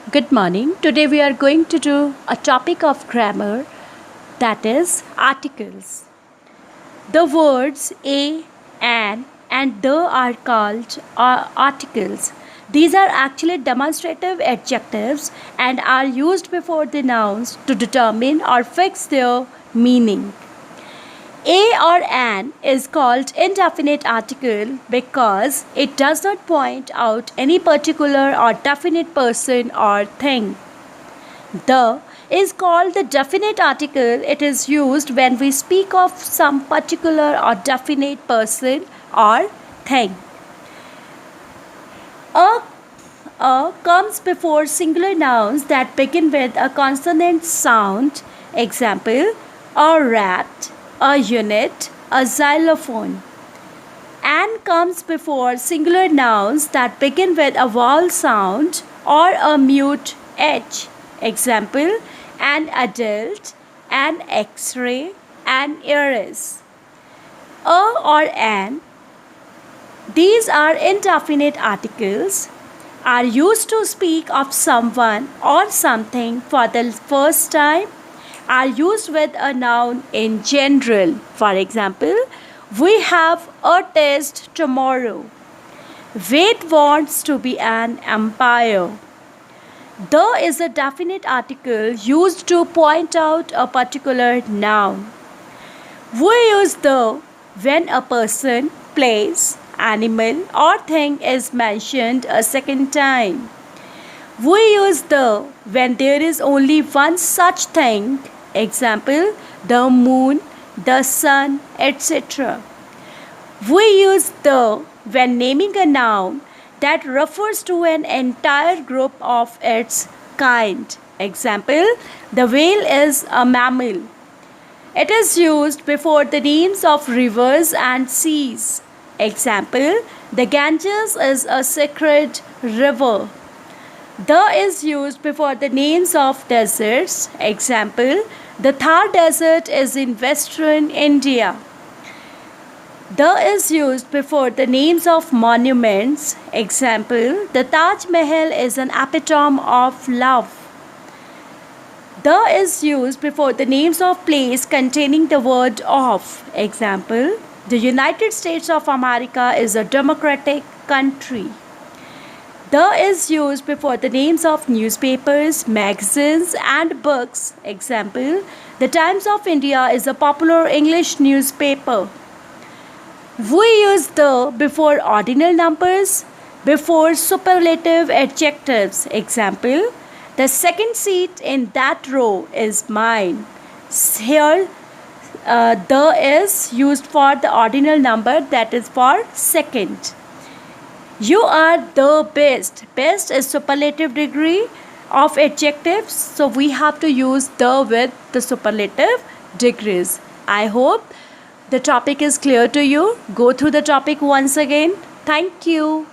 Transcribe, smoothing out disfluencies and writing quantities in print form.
Good morning. Today we are going to do a topic of grammar, that is articles. The words a, an, and the are called articles. These are actually demonstrative adjectives and are used before the nouns to determine or fix their meaning. A or an is called indefinite article because it does not point out any particular or definite person or thing. The is called the definite article. It is used when we speak of some particular or definite person or thing. A, a comes before singular nouns that begin with a consonant sound. Example, a rat, a unit, a xylophone. An comes before singular nouns that begin with a vowel sound or a mute h. Example, an adult, an X-ray, an iris. A or an, these are indefinite articles, are used to speak of someone or something for the first time, are used with a noun in general. For example, we have a test tomorrow. Ved wants to be an umpire. The is a definite article used to point out a particular noun. We use the when a person, place, animal or thing is mentioned a second time. We use the when there is only one such thing. Example, the moon, the sun, etc. We use the when naming a noun that refers to an entire group of its kind. Example, the whale is a mammal. It is used before the names of rivers and seas. Example, the Ganges is a sacred river. The is used before the names of deserts. Example, the Thar Desert is in western India. The is used before the names of monuments. Example, the Taj Mahal is an epitome of love. The is used before the names of place containing the word of. Example, the United States of America is a democratic country. The is used before the names of newspapers, magazines and books. Example, the Times of India is a popular English newspaper. We use the before ordinal numbers, before superlative adjectives. Example, the second seat in that row is mine. Here, the is used for the ordinal number, that is for second. You are the best. Best is superlative degree of adjectives. So we have to use the with the superlative degrees. I hope the topic is clear to you. Go through the topic once again. Thank you.